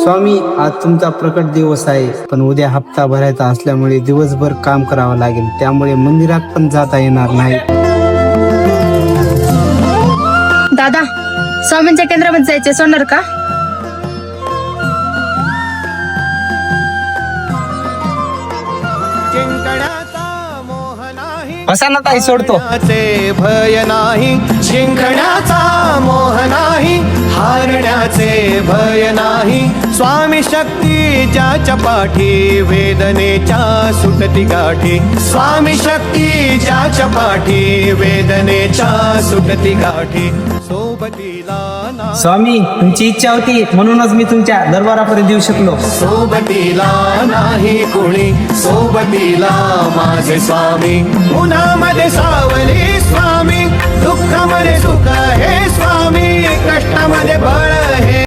स्वामी, आज तुमचा प्रकट दिवस आहे, पण उद्या हप्ता भरायचा असल्यामुळे दिवसभर काम करावं लागेल, त्यामुळे मंदिरात पण जाता येणार नाही. दादा, स्वामींच्या केंद्रामध्ये जायचे सोडणार का? बसा ना ताई, सोडतो. भय नाही, जिंकण्याचा मोह नाही, हारण्याचे भय नाही. स्वामी शक्ती ज्याच्या पाठी, वेदनेच्या सुटती गाठी. स्वामी शक्ती ज्याच्या पाठी, वेदनेच्या सुटती गाठी. सोबतीला नाही, स्वामी, तुमची इच्छा होती म्हणूनच मी तुमच्या दरबारापर्यंत येऊ शकलो. सोबतीला नाही कुणी, सोबतीला माझे स्वामी. उन्हामध्ये सावली स्वामी, दुःखामध्ये सुख हे स्वामी, कष्टामध्ये बळ हे